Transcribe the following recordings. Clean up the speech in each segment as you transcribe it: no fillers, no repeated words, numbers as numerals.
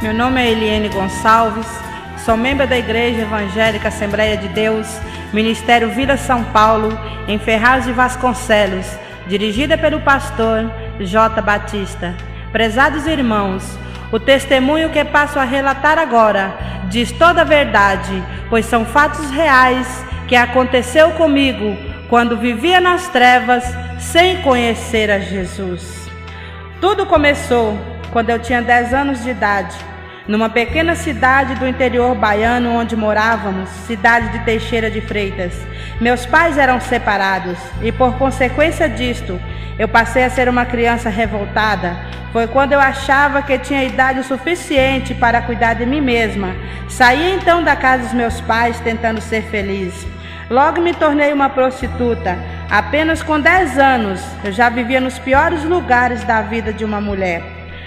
Meu nome é Eliane Gonçalves, sou membro da Igreja Evangélica Assembleia de Deus, Ministério Vila São Paulo, em Ferraz de Vasconcelos, dirigida pelo pastor J. Batista. Prezados irmãos, o testemunho que passo a relatar agora diz toda a verdade, pois são fatos reais que aconteceu comigo quando vivia nas trevas sem conhecer a Jesus. Tudo começou quando eu tinha 10 anos de idade, numa pequena cidade do interior baiano onde morávamos, cidade de Teixeira de Freitas. Meus pais eram separados e, por consequência disto, eu passei a ser uma criança revoltada. Foi quando eu achava que tinha idade suficiente para cuidar de mim mesma. Saí então da casa dos meus pais tentando ser feliz. Logo me tornei uma prostituta. Apenas com 10 anos, eu já vivia nos piores lugares da vida de uma mulher.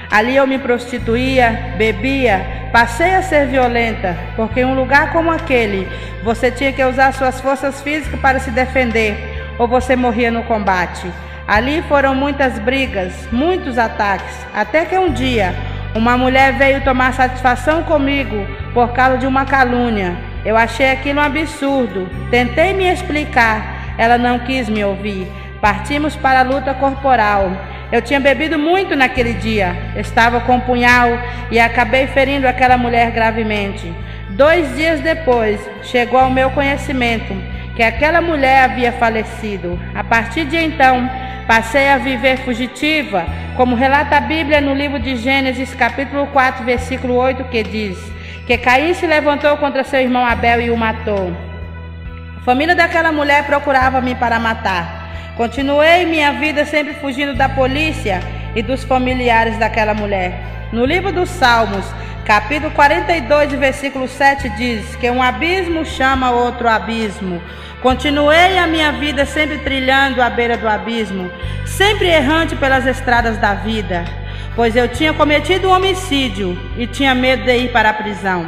Ali eu me prostituía, bebia, passei a ser violenta, porque em um lugar como aquele, você tinha que usar suas forças físicas para se defender, ou você morria no combate. Ali foram muitas brigas, muitos ataques, até que um dia, uma mulher veio tomar satisfação comigo por causa de uma calúnia. Eu achei aquilo um absurdo, tentei me explicar, ela não quis me ouvir. Partimos para a luta corporal. Eu tinha bebido muito naquele dia, estava com um punhal e acabei ferindo aquela mulher gravemente. 2 dias depois, chegou ao meu conhecimento que aquela mulher havia falecido. A partir de então, passei a viver fugitiva, como relata a Bíblia no livro de Gênesis, capítulo 4, versículo 8, que diz que Caim se levantou contra seu irmão Abel e o matou. A família daquela mulher procurava-me para matar. Continuei minha vida sempre fugindo da polícia e dos familiares daquela mulher. No livro dos Salmos, capítulo 42, versículo 7, diz que um abismo chama outro abismo. Continuei a minha vida sempre trilhando à beira do abismo, sempre errante pelas estradas da vida, pois eu tinha cometido um homicídio e tinha medo de ir para a prisão.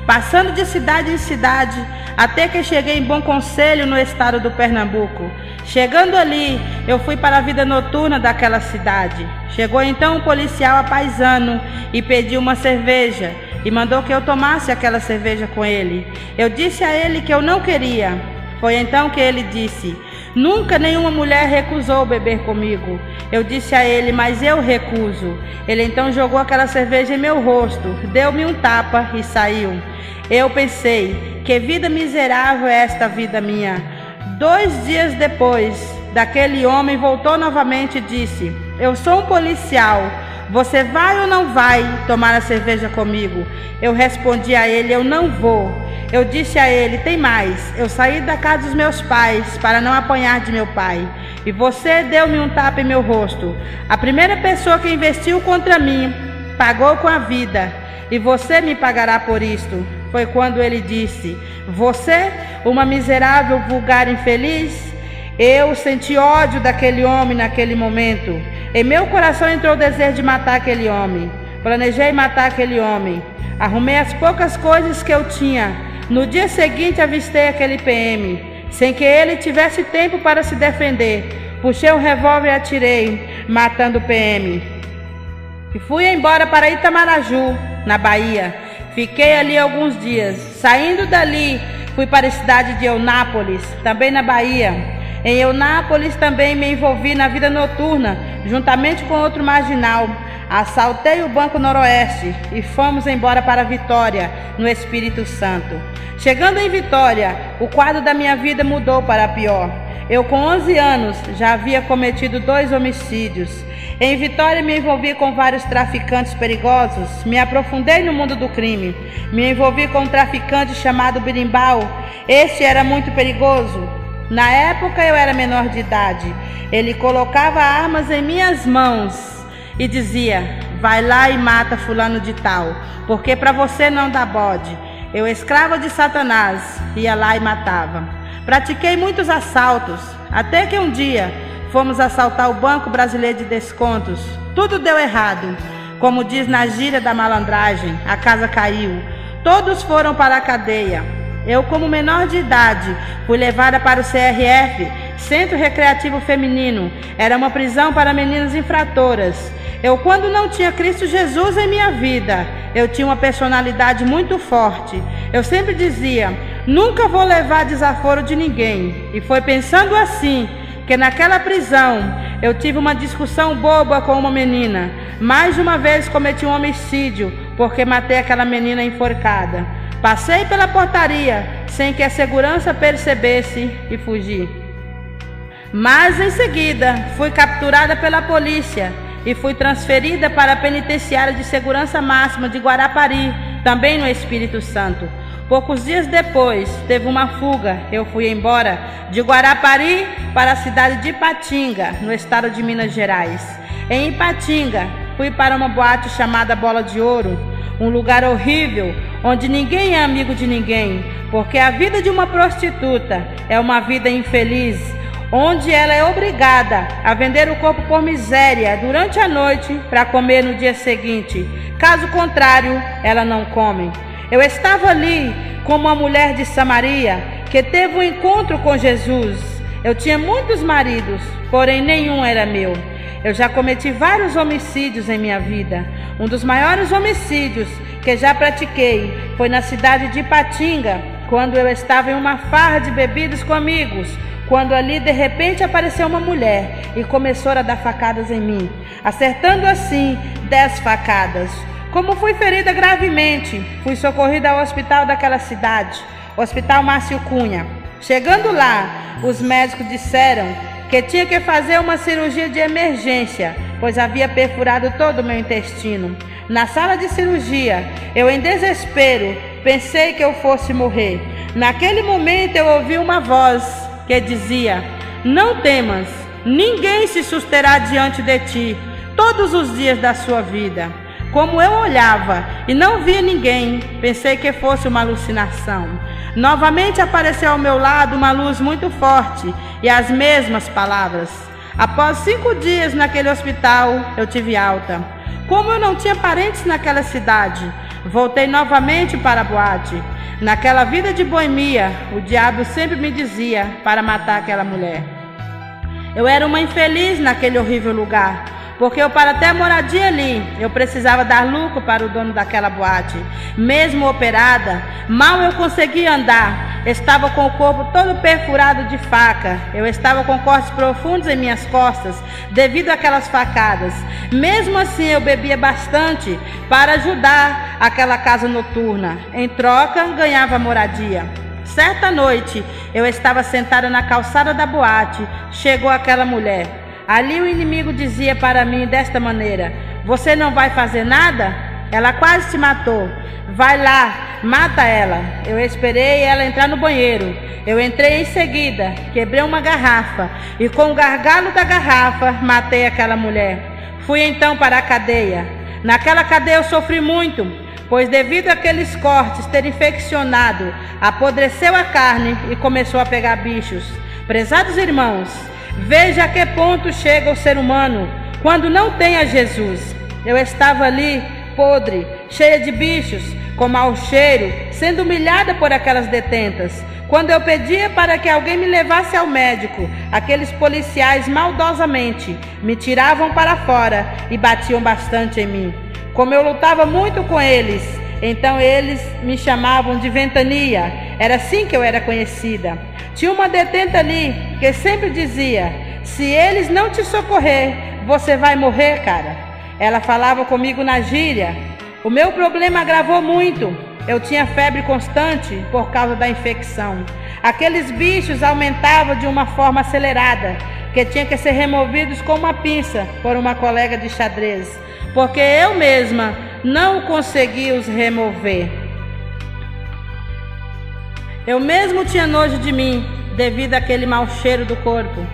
Passando de cidade em cidade, até que cheguei em Bom Conselho, no estado do Pernambuco. Chegando ali, eu fui para a vida noturna daquela cidade. Chegou então um policial apaisano e pediu uma cerveja e mandou que eu tomasse aquela cerveja com ele. Eu disse a ele que eu não queria. Foi então que ele disse: nunca nenhuma mulher recusou beber comigo. Eu disse a ele: mas eu recuso. Ele então jogou aquela cerveja em meu rosto, deu-me um tapa e saiu. Eu pensei: que vida miserável é esta vida minha. 2 dias depois, daquele homem voltou novamente e disse: eu sou um policial, você vai ou não vai tomar a cerveja comigo? Eu respondi a ele: eu não vou. Eu disse a ele: tem mais, eu saí da casa dos meus pais para não apanhar de meu pai, e você deu-me um tapa em meu rosto. A primeira pessoa que investiu contra mim pagou com a vida, e você me pagará por isto. Foi quando ele disse: você, uma miserável, vulgar infeliz? Eu senti ódio daquele homem naquele momento. Em meu coração entrou o desejo de matar aquele homem. Planejei matar aquele homem. Arrumei as poucas coisas que eu tinha. No dia seguinte avistei aquele PM, sem que ele tivesse tempo para se defender. Puxei um revólver e atirei, matando o PM. E fui embora para Itamaraju, na Bahia. Fiquei ali alguns dias. Saindo dali, fui para a cidade de Eunápolis, também na Bahia. Em Eunápolis também me envolvi na vida noturna, juntamente com outro marginal. Assaltei o Banco Noroeste e fomos embora para Vitória, no Espírito Santo. Chegando em Vitória, o quadro da minha vida mudou para pior. Eu, com 11 anos, já havia cometido 2 homicídios. Em Vitória me envolvi com vários traficantes perigosos, me aprofundei no mundo do crime. Me envolvi com um traficante chamado Birimbau. Este era muito perigoso. Na época eu era menor de idade. Ele colocava armas em minhas mãos e dizia: vai lá e mata fulano de tal, porque para você não dá bode. Eu, escrava de Satanás, ia lá e matava. Pratiquei muitos assaltos, até que um dia fomos assaltar o Banco Brasileiro de Descontos. Tudo deu errado. Como diz na gíria da malandragem, a casa caiu. Todos foram para a cadeia. Eu, como menor de idade, fui levada para o CRF, Centro Recreativo Feminino. Era uma prisão para meninas infratoras. Eu, quando não tinha Cristo Jesus em minha vida, eu tinha uma personalidade muito forte. Eu sempre dizia, nunca vou levar desaforo de ninguém. E foi pensando assim, que naquela prisão eu tive uma discussão boba com uma menina. Mais de uma vez cometi um homicídio, porque matei aquela menina enforcada. Passei pela portaria, sem que a segurança percebesse, e fugi. Mas em seguida fui capturada pela polícia e fui transferida para a penitenciária de segurança máxima de Guarapari, também no Espírito Santo. Poucos dias depois teve uma fuga, eu fui embora de Guarapari para a cidade de Ipatinga, no estado de Minas Gerais. Em Ipatinga fui para uma boate chamada Bola de Ouro, um lugar horrível, onde ninguém é amigo de ninguém, porque a vida de uma prostituta é uma vida infeliz, onde ela é obrigada a vender o corpo por miséria durante a noite para comer no dia seguinte. Caso contrário, ela não come. Eu estava ali como uma mulher de Samaria que teve um encontro com Jesus. Eu tinha muitos maridos, porém nenhum era meu. Eu já cometi vários homicídios em minha vida. Um dos maiores homicídios que já pratiquei foi na cidade de Ipatinga, quando eu estava em uma farra de bebidas com amigos, quando ali de repente apareceu uma mulher e começou a dar facadas em mim, acertando assim 10 facadas. Como fui ferida gravemente, fui socorrida ao hospital daquela cidade, Hospital Márcio Cunha. Chegando lá, os médicos disseram que tinha que fazer uma cirurgia de emergência, pois havia perfurado todo o meu intestino. Na sala de cirurgia, eu em desespero, pensei que eu fosse morrer. Naquele momento eu ouvi uma voz que dizia, não temas, ninguém se susterá diante de ti, todos os dias da sua vida. Como eu olhava e não via ninguém, pensei que fosse uma alucinação. Novamente apareceu ao meu lado uma luz muito forte e as mesmas palavras. Após 5 dias naquele hospital, eu tive alta. Como eu não tinha parentes naquela cidade, voltei novamente para a boate. Naquela vida de boemia, o diabo sempre me dizia para matar aquela mulher. Eu era uma infeliz naquele horrível lugar, porque eu, para ter moradia ali, eu precisava dar lucro para o dono daquela boate. Mesmo operada, mal eu conseguia andar. Estava com o corpo todo perfurado de faca. Eu estava com cortes profundos em minhas costas, devido àquelas facadas. Mesmo assim, eu bebia bastante para ajudar aquela casa noturna. Em troca, ganhava moradia. Certa noite, eu estava sentada na calçada da boate. Chegou aquela mulher. Ali o inimigo dizia para mim desta maneira, você não vai fazer nada? Ela quase te matou. Vai lá, mata ela. Eu esperei ela entrar no banheiro. Eu entrei em seguida, quebrei uma garrafa e com o gargalo da garrafa matei aquela mulher. Fui então para a cadeia. Naquela cadeia eu sofri muito, pois devido àqueles cortes ter infeccionado, apodreceu a carne e começou a pegar bichos. Prezados irmãos, veja a que ponto chega o ser humano quando não tem a Jesus. Eu estava ali, podre, cheia de bichos, com mau cheiro, sendo humilhada por aquelas detentas. Quando eu pedia para que alguém me levasse ao médico, aqueles policiais maldosamente me tiravam para fora e batiam bastante em mim. Como eu lutava muito com eles, então eles me chamavam de Ventania. Era assim que eu era conhecida. Tinha uma detenta ali que sempre dizia, se eles não te socorrer, você vai morrer, cara. Ela falava comigo na gíria. O meu problema agravou muito. Eu tinha febre constante por causa da infecção. Aqueles bichos aumentavam de uma forma acelerada, que tinha que ser removidos com uma pinça por uma colega de xadrez, porque eu mesma não conseguia os remover. Eu mesmo tinha nojo de mim, devido àquele mau cheiro do corpo.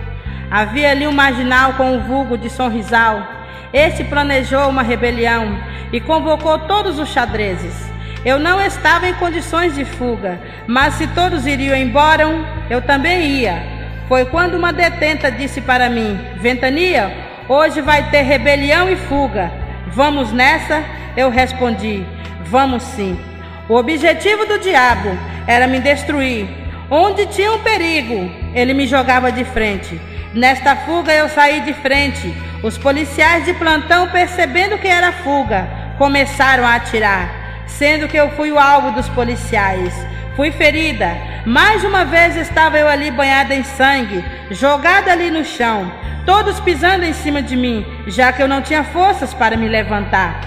Havia ali um marginal com o vulgo de Sorrisal. Este planejou uma rebelião e convocou todos os xadrezes. Eu não estava em condições de fuga, mas se todos iriam embora, eu também ia. Foi quando uma detenta disse para mim, Ventania, hoje vai ter rebelião e fuga. Vamos nessa? Eu respondi, vamos sim. O objetivo do diabo era me destruir. Onde tinha um perigo, ele me jogava de frente. Nesta fuga eu saí de frente. Os policiais de plantão, percebendo que era fuga, começaram a atirar, sendo que eu fui o alvo dos policiais. Fui ferida. Mais uma vez estava eu ali banhada em sangue, jogada ali no chão, todos pisando em cima de mim, já que eu não tinha forças para me levantar.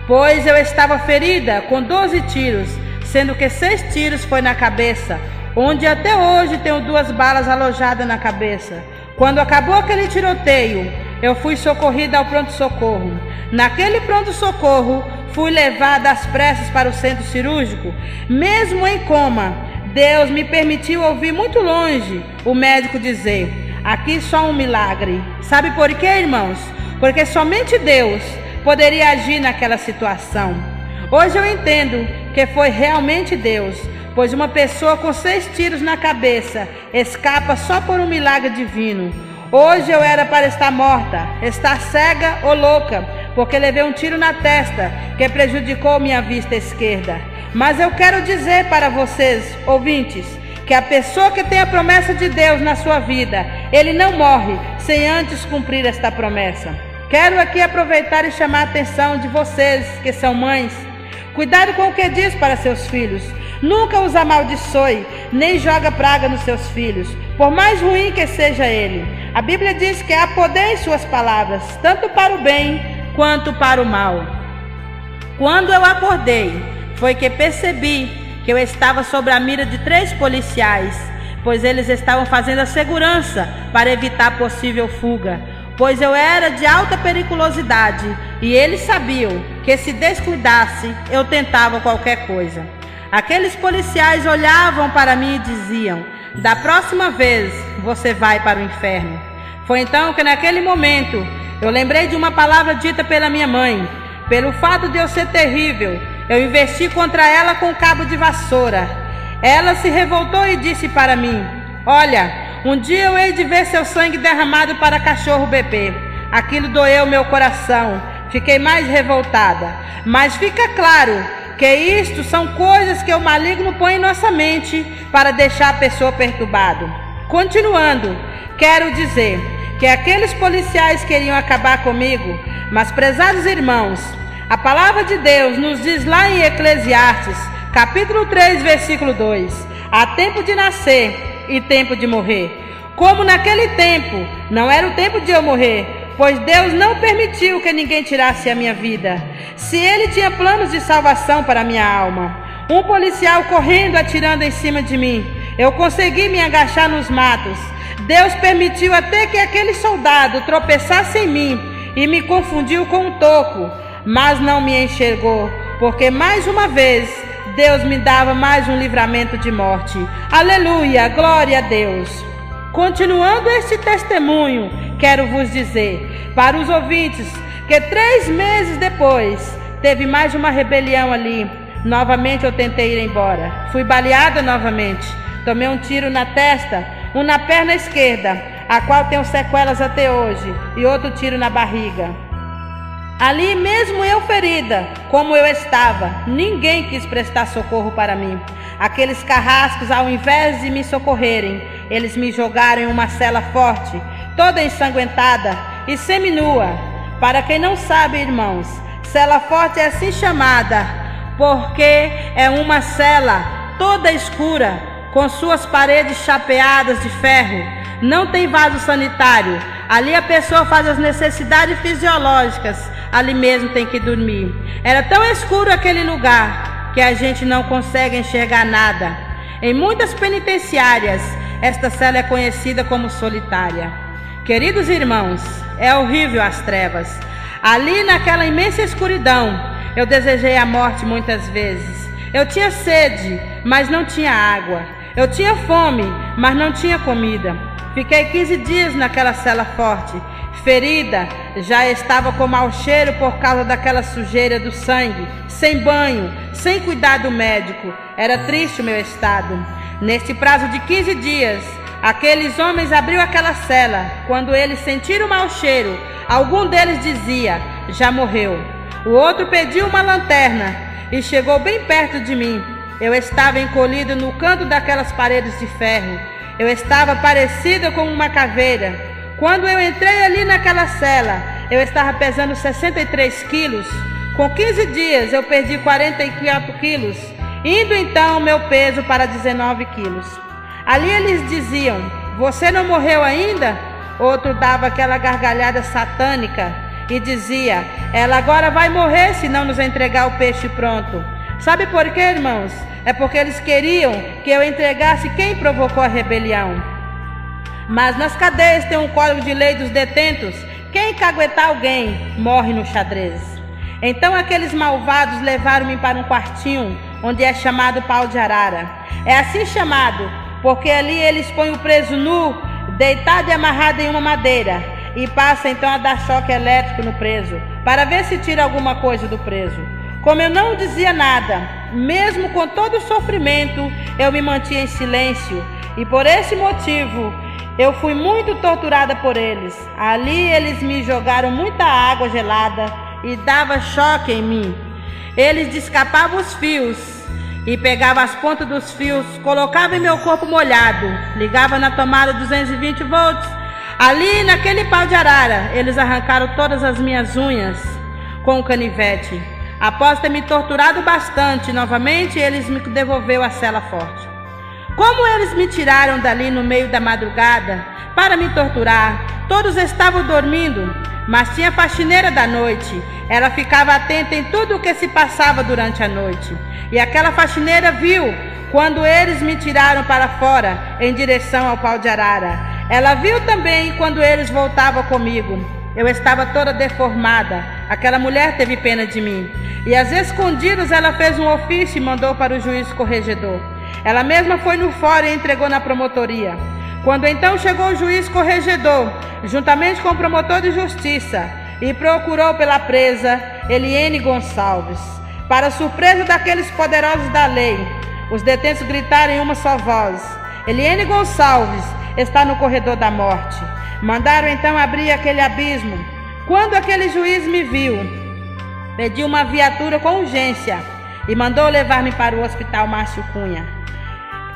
Pois eu estava ferida com 12 tiros, sendo que 6 tiros foi na cabeça, onde até hoje tenho 2 balas alojadas na cabeça. Quando acabou aquele tiroteio, eu fui socorrida ao pronto-socorro. Naquele pronto-socorro, fui levada às pressas para o centro cirúrgico. Mesmo em coma, Deus me permitiu ouvir muito longe o médico dizer: aqui só um milagre. Sabe por quê, irmãos? Porque somente Deus poderia agir naquela situação. Hoje eu entendo que foi realmente Deus, pois uma pessoa com 6 tiros na cabeça escapa só por um milagre divino. Hoje eu era para estar morta, estar cega ou louca, porque levei um tiro na testa que prejudicou minha vista esquerda. Mas eu quero dizer para vocês, ouvintes, que a pessoa que tem a promessa de Deus na sua vida, ele não morre sem antes cumprir esta promessa. Quero aqui aproveitar e chamar a atenção de vocês que são mães. Cuidado com o que diz para seus filhos. Nunca os amaldiçoe, nem joga praga nos seus filhos, por mais ruim que seja ele. A Bíblia diz que há poder em suas palavras, tanto para o bem quanto para o mal. Quando eu acordei, foi que percebi que eu estava sob a mira de 3 policiais, pois eles estavam fazendo a segurança para evitar possível fuga, pois eu era de alta periculosidade e eles sabiam que se descuidasse, eu tentava qualquer coisa. Aqueles policiais olhavam para mim e diziam: da próxima vez você vai para o inferno. Foi então que naquele momento eu lembrei de uma palavra dita pela minha mãe. Pelo fato de eu ser terrível, eu investi contra ela com um cabo de vassoura. Ela se revoltou e disse para mim: olha, um dia eu hei de ver seu sangue derramado para cachorro beber. Aquilo doeu meu coração, fiquei mais revoltada. Mas fica claro que isto são coisas que o maligno põe em nossa mente para deixar a pessoa perturbada. Continuando, quero dizer que aqueles policiais queriam acabar comigo, mas, prezados irmãos, a palavra de Deus nos diz lá em Eclesiastes, capítulo 3, versículo 2, há tempo de nascer e tempo de morrer. Como naquele tempo não era o tempo de eu morrer, pois Deus não permitiu que ninguém tirasse a minha vida. Se Ele tinha planos de salvação para a minha alma, um policial correndo, atirando em cima de mim, eu consegui me agachar nos matos. Deus permitiu até que aquele soldado tropeçasse em mim e me confundiu com um toco, mas não me enxergou, porque mais uma vez Deus me dava mais um livramento de morte. Aleluia, glória a Deus. Continuando este testemunho, quero vos dizer para os ouvintes que 3 meses depois teve mais uma rebelião ali. Novamente eu tentei ir embora. Fui baleada novamente. Tomei um tiro na testa, um na perna esquerda, a qual tenho sequelas até hoje, e outro tiro na barriga. Ali mesmo eu ferida, como eu estava, ninguém quis prestar socorro para mim. Aqueles carrascos, ao invés de me socorrerem, eles me jogaram em uma cela forte, toda ensanguentada e seminua. Para quem não sabe, irmãos, cela forte é assim chamada, porque é uma cela toda escura, com suas paredes chapeadas de ferro. Não tem vaso sanitário. Ali a pessoa faz as necessidades fisiológicas, ali mesmo tem que dormir. Era tão escuro aquele lugar que a gente não consegue enxergar nada. Em muitas penitenciárias, esta cela é conhecida como solitária. Queridos irmãos, é horrível as trevas. Ali naquela imensa escuridão, eu desejei a morte muitas vezes. Eu tinha sede, mas não tinha água. Eu tinha fome, mas não tinha comida. Fiquei 15 dias naquela cela forte, ferida, já estava com mau cheiro por causa daquela sujeira do sangue, sem banho, sem cuidado médico. Era triste o meu estado. Neste prazo de 15 dias, aqueles homens abriram aquela cela. Quando eles sentiram o mau cheiro, algum deles dizia: já morreu. O outro pediu uma lanterna e chegou bem perto de mim. Eu estava encolhido no canto daquelas paredes de ferro. Eu estava parecida com uma caveira. Quando eu entrei ali naquela cela, eu estava pesando 63 quilos, Com 15 dias eu perdi 44 quilos, indo então o meu peso para 19 quilos. Ali eles diziam: você não morreu ainda? Outro dava aquela gargalhada satânica e dizia: ela agora vai morrer se não nos entregar o peixe pronto. Sabe por quê, irmãos? É porque eles queriam que eu entregasse quem provocou a rebelião. Mas nas cadeias tem um código de lei dos detentos: quem caguetar alguém morre no xadrez. Então aqueles malvados levaram-me para um quartinho, onde é chamado pau de arara. É assim chamado, porque ali eles põem o preso nu, deitado e amarrado em uma madeira, e passa então a dar choque elétrico no preso, para ver se tira alguma coisa do preso. Como eu não dizia nada, mesmo com todo o sofrimento, eu me mantinha em silêncio, e por esse motivo eu fui muito torturada por eles. Ali eles me jogaram muita água gelada e dava choque em mim. Eles descapavam os fios e pegavam as pontas dos fios, colocavam em meu corpo molhado, ligavam na tomada 220 volts. Ali naquele pau de arara, eles arrancaram todas as minhas unhas com o canivete. Após ter me torturado bastante, novamente eles me devolveram à cela forte. Como eles me tiraram dali no meio da madrugada para me torturar, todos estavam dormindo, mas tinha a faxineira da noite. Ela ficava atenta em tudo o que se passava durante a noite. E aquela faxineira viu quando eles me tiraram para fora em direção ao pau de arara. Ela viu também quando eles voltavam comigo. Eu estava toda deformada. Aquela mulher teve pena de mim. E às escondidas ela fez um ofício e mandou para o juiz corregedor. Ela mesma foi no fórum e entregou na promotoria. Quando então chegou o juiz corregedor, juntamente com o promotor de justiça, e procurou pela presa Eliene Gonçalves. Para surpresa daqueles poderosos da lei, os detentos gritaram em uma só voz: Eliene Gonçalves está no corredor da morte. Mandaram então abrir aquele abismo. Quando aquele juiz me viu, pediu uma viatura com urgência e mandou levar-me para o hospital Márcio Cunha.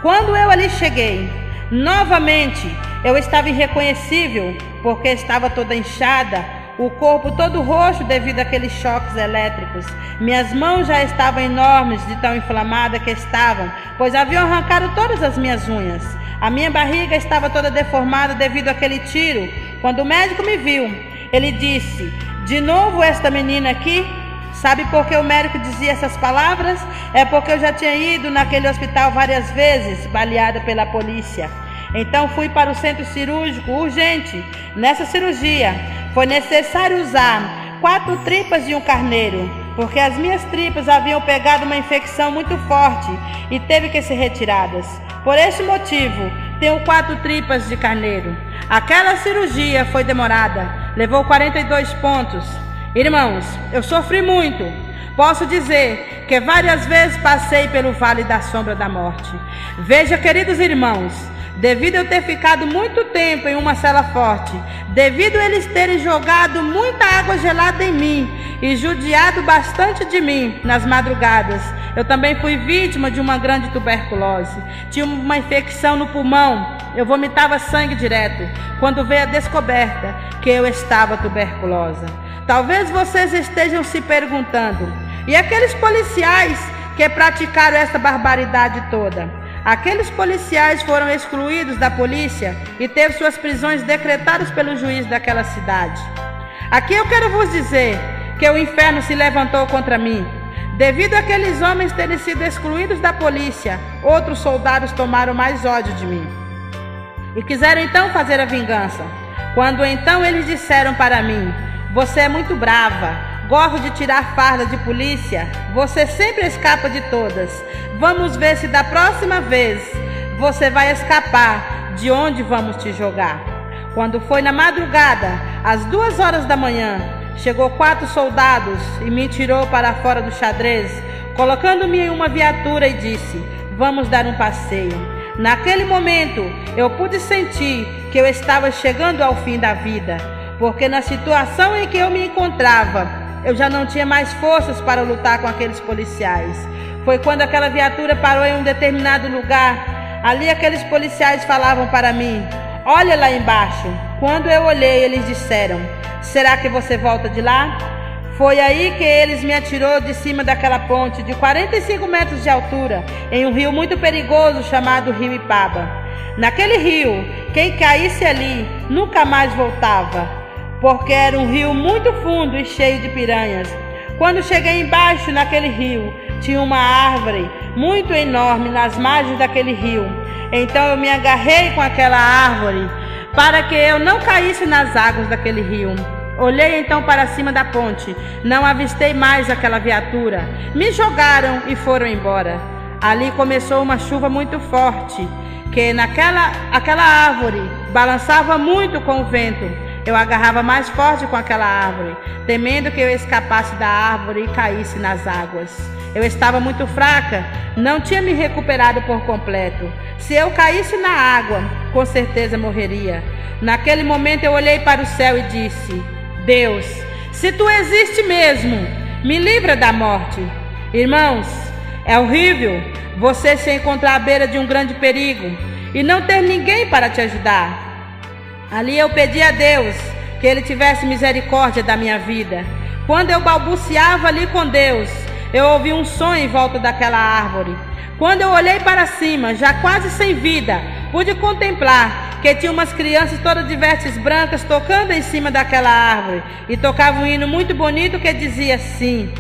Quando eu ali cheguei, novamente eu estava irreconhecível, porque estava toda inchada, o corpo todo roxo devido àqueles choques elétricos. Minhas mãos já estavam enormes de tão inflamada que estavam, pois haviam arrancado todas as minhas unhas. A minha barriga estava toda deformada devido àquele tiro. Quando o médico me viu, ele disse: de novo esta menina aqui? Sabe por que o médico dizia essas palavras? É porque eu já tinha ido naquele hospital várias vezes, baleada pela polícia. Então fui para o centro cirúrgico urgente. Nessa cirurgia foi necessário usar 4 tripas de um carneiro, porque as minhas tripas haviam pegado uma infecção muito forte e teve que ser retiradas. Por esse motivo, tenho 4 tripas de carneiro. Aquela cirurgia foi demorada, levou 42 pontos. Irmãos, eu sofri muito. Posso dizer que várias vezes passei pelo vale da sombra da morte. Veja, queridos irmãos, devido eu ter ficado muito tempo em uma cela forte, devido eles terem jogado muita água gelada em mim e judiado bastante de mim nas madrugadas, eu também fui vítima de uma grande tuberculose. Tinha uma infecção no pulmão, eu vomitava sangue direto, quando veio a descoberta que eu estava tuberculosa. Talvez vocês estejam se perguntando: e aqueles policiais que praticaram essa barbaridade toda? Aqueles policiais foram excluídos da polícia e teve suas prisões decretadas pelo juiz daquela cidade. Aqui eu quero vos dizer que o inferno se levantou contra mim. Devido àqueles homens terem sido excluídos da polícia, outros soldados tomaram mais ódio de mim e quiseram então fazer a vingança. Quando então eles disseram para mim: você é muito brava, gosta de tirar farda de polícia, você sempre escapa de todas. Vamos ver se da próxima vez você vai escapar de onde vamos te jogar. Quando foi na madrugada, às 2 horas da manhã, chegou 4 soldados e me tirou para fora do xadrez, colocando-me em uma viatura e disse: vamos dar um passeio. Naquele momento, eu pude sentir que eu estava chegando ao fim da vida, porque na situação em que eu me encontrava, eu já não tinha mais forças para lutar com aqueles policiais. Foi quando aquela viatura parou em um determinado lugar. Ali aqueles policiais falavam para mim: olha lá embaixo. Quando eu olhei, eles disseram: será que você volta de lá? Foi aí que eles me atirou de cima daquela ponte de 45 metros de altura, em um rio muito perigoso chamado Rio Ipaba. Naquele rio, quem caísse ali nunca mais voltava, porque era um rio muito fundo e cheio de piranhas. Quando cheguei embaixo naquele rio, tinha uma árvore muito enorme nas margens daquele rio. Então eu me agarrei com aquela árvore para que eu não caísse nas águas daquele rio. Olhei então para cima da ponte, não avistei mais aquela viatura. Me jogaram e foram embora. Ali começou uma chuva muito forte, que aquela árvore balançava muito com o vento. Eu agarrava mais forte com aquela árvore, temendo que eu escapasse da árvore e caísse nas águas. Eu estava muito fraca, não tinha me recuperado por completo. Se eu caísse na água, com certeza morreria. Naquele momento eu olhei para o céu e disse: Deus, se tu existe mesmo, me livra da morte. Irmãos, é horrível você se encontrar à beira de um grande perigo e não ter ninguém para te ajudar. Ali eu pedi a Deus que Ele tivesse misericórdia da minha vida. Quando eu balbuciava ali com Deus, eu ouvi um som em volta daquela árvore. Quando eu olhei para cima, já quase sem vida, pude contemplar que tinha umas crianças todas de vestes brancas tocando em cima daquela árvore e tocavam um hino muito bonito que dizia assim: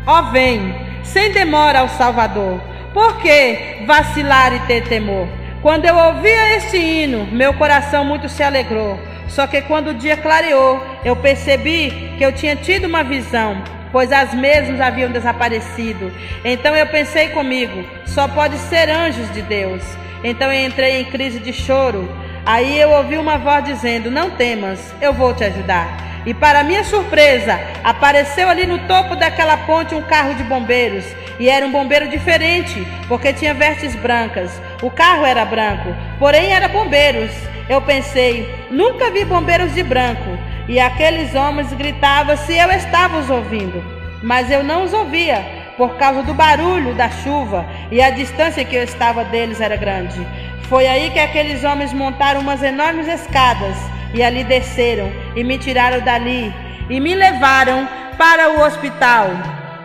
ó, vem, sem demora ao Salvador, por que vacilar e ter temor? Quando eu ouvia este hino, meu coração muito se alegrou. Só que quando o dia clareou, eu percebi que eu tinha tido uma visão, pois as mesmas haviam desaparecido. Então eu pensei comigo: só pode ser anjos de Deus. Então eu entrei em crise de choro. Aí eu ouvi uma voz dizendo: não temas, eu vou te ajudar. E para minha surpresa, apareceu ali no topo daquela ponte um carro de bombeiros. E era um bombeiro diferente, porque tinha vestes brancas. O carro era branco, porém era bombeiros. Eu pensei: nunca vi bombeiros de branco. E aqueles homens gritavam se eu estava os ouvindo. Mas eu não os ouvia, por causa do barulho da chuva, e a distância que eu estava deles era grande. Foi aí que aqueles homens montaram umas enormes escadas, e ali desceram, e me tiraram dali, e me levaram para o hospital.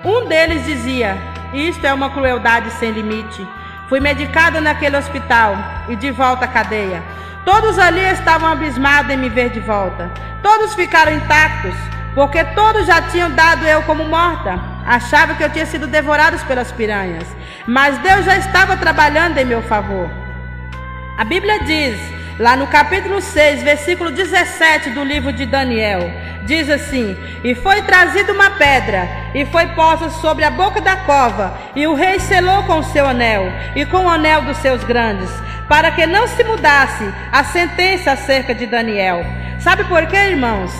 Um deles dizia: isto é uma crueldade sem limite. Fui medicada naquele hospital, e de volta à cadeia. Todos ali estavam abismados em me ver de volta. Todos ficaram intactos, porque todos já tinham dado eu como morta. Achavam que eu tinha sido devorado pelas piranhas, mas Deus já estava trabalhando em meu favor. A Bíblia diz, lá no capítulo 6, versículo 17 do livro de Daniel, diz assim: e foi trazida uma pedra, e foi posta sobre a boca da cova, e o rei selou com o seu anel, e com o anel dos seus grandes, para que não se mudasse a sentença acerca de Daniel. Sabe por quê, irmãos?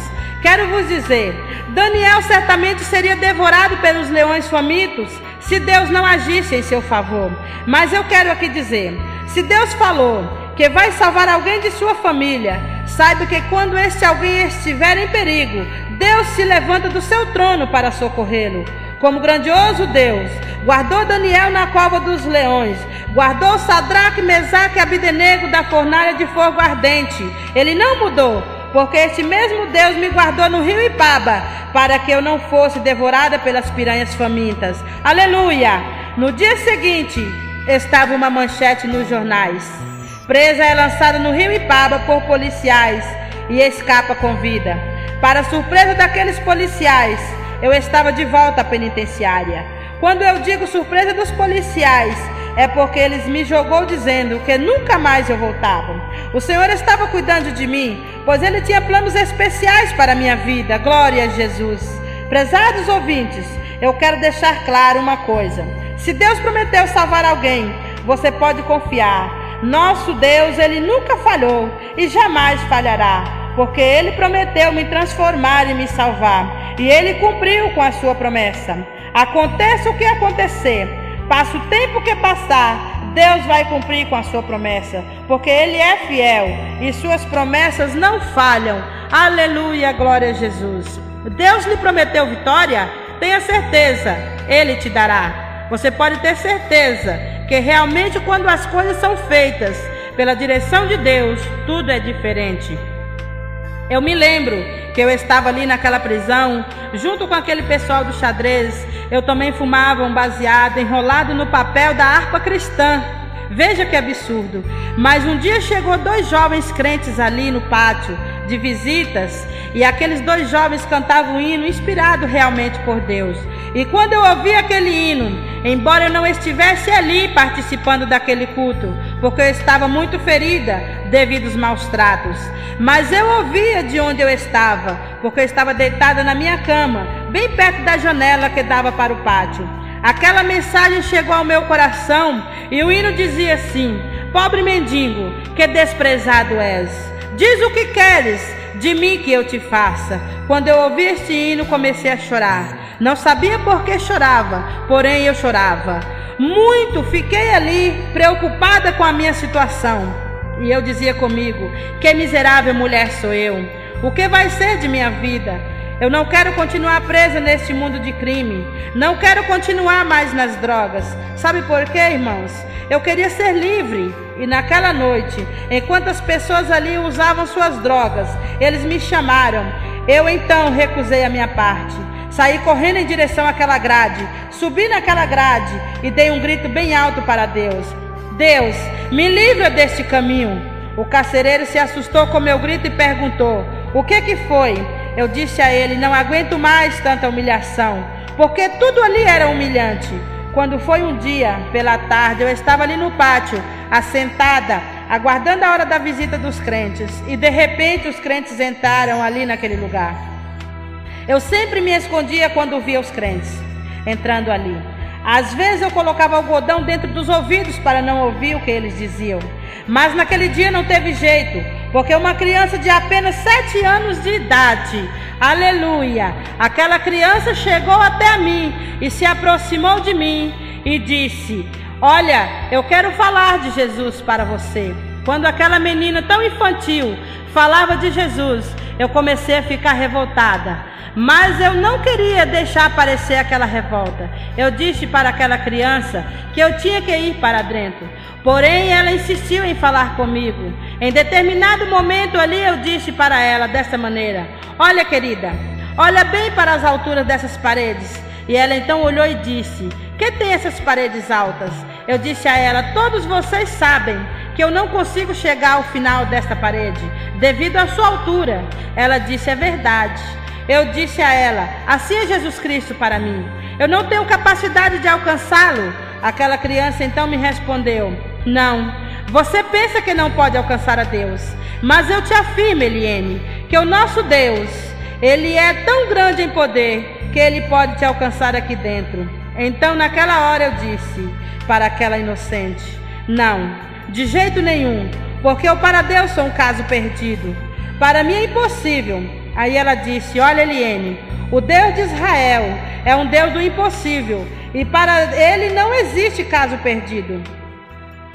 Quero vos dizer, Daniel certamente seria devorado pelos leões famintos, se Deus não agisse em seu favor. Mas eu quero aqui dizer, se Deus falou que vai salvar alguém de sua família, saiba que quando este alguém estiver em perigo, Deus se levanta do seu trono para socorrê-lo. Como grandioso Deus, guardou Daniel na cova dos leões, guardou Sadraque, Mesaque e Abdenego da fornalha de fogo ardente. Ele não mudou, porque este mesmo Deus me guardou no rio Ipaba, para que eu não fosse devorada pelas piranhas famintas. Aleluia! No dia seguinte, estava uma manchete nos jornais: presa é lançada no rio Ipaba por policiais e escapa com vida. Para surpresa daqueles policiais, eu estava de volta à penitenciária. Quando eu digo surpresa dos policiais, é porque eles me jogou dizendo que nunca mais eu voltava. O Senhor estava cuidando de mim, pois Ele tinha planos especiais para a minha vida. Glória a Jesus. Prezados ouvintes, eu quero deixar claro uma coisa: se Deus prometeu salvar alguém, você pode confiar. Nosso Deus, Ele nunca falhou e jamais falhará, porque Ele prometeu me transformar e me salvar, e Ele cumpriu com a sua promessa. Aconteça o que acontecer, passe o tempo que passar, Deus vai cumprir com a sua promessa, porque Ele é fiel e suas promessas não falham. Aleluia, glória a Jesus. Deus lhe prometeu vitória? Tenha certeza, Ele te dará. Você pode ter certeza que realmente quando as coisas são feitas pela direção de Deus, tudo é diferente. Eu me lembro que eu estava ali naquela prisão, junto com aquele pessoal do xadrez. Eu também fumava um baseado enrolado no papel da harpa cristã. Veja que absurdo. Mas um dia chegou 2 jovens crentes ali no pátio de visitas, e aqueles 2 jovens cantavam um hino inspirado realmente por Deus. E quando eu ouvi aquele hino, embora eu não estivesse ali participando daquele culto, porque eu estava muito ferida devido aos maus tratos, mas eu ouvia de onde eu estava, porque eu estava deitada na minha cama, bem perto da janela que dava para o pátio. Aquela mensagem chegou ao meu coração e o hino dizia assim: pobre mendigo, que desprezado és, diz o que queres de mim que eu te faça. Quando eu ouvi este hino, comecei a chorar. Não sabia por que chorava, porém eu chorava muito. Fiquei ali preocupada com a minha situação, e eu dizia comigo: que miserável mulher sou eu, o que vai ser de minha vida? Eu não quero continuar presa neste mundo de crime, não quero continuar mais nas drogas. Sabe por quê, irmãos? Eu queria ser livre. E naquela noite, enquanto as pessoas ali usavam suas drogas, eles me chamaram. Eu então recusei a minha parte. Saí correndo em direção àquela grade, subi naquela grade e dei um grito bem alto para Deus: Deus, me livra deste caminho. O carcereiro se assustou com meu grito e perguntou: o que foi? Eu disse a ele: não aguento mais tanta humilhação, porque tudo ali era humilhante. Quando foi um dia, pela tarde, eu estava ali no pátio, assentada, aguardando a hora da visita dos crentes, e de repente os crentes entraram ali naquele lugar. Eu sempre me escondia quando via os crentes entrando ali. Às vezes eu colocava algodão dentro dos ouvidos para não ouvir o que eles diziam. Mas naquele dia não teve jeito, porque uma criança de apenas 7 anos de idade, aleluia, aquela criança chegou até mim e se aproximou de mim e disse: olha, eu quero falar de Jesus para você. Quando aquela menina tão infantil falava de Jesus, eu comecei a ficar revoltada. Mas eu não queria deixar aparecer aquela revolta. Eu disse para aquela criança que eu tinha que ir para dentro. Porém, ela insistiu em falar comigo. Em determinado momento ali, eu disse para ela dessa maneira: olha, querida, olha bem para as alturas dessas paredes. E ela então olhou e disse: que tem essas paredes altas? Eu disse a ela: todos vocês sabem que eu não consigo chegar ao final desta parede, devido à sua altura. Ela disse: é verdade. Eu disse a ela: assim é Jesus Cristo para mim, eu não tenho capacidade de alcançá-lo. Aquela criança então me respondeu: não, você pensa que não pode alcançar a Deus, mas eu te afirmo, Eliene, que o nosso Deus, Ele é tão grande em poder, que Ele pode te alcançar aqui dentro. Então naquela hora eu disse para aquela inocente: não, de jeito nenhum, porque eu para Deus sou um caso perdido, para mim é impossível. Aí ela disse: olha, Eliene, o Deus de Israel é um Deus do impossível, e para Ele não existe caso perdido.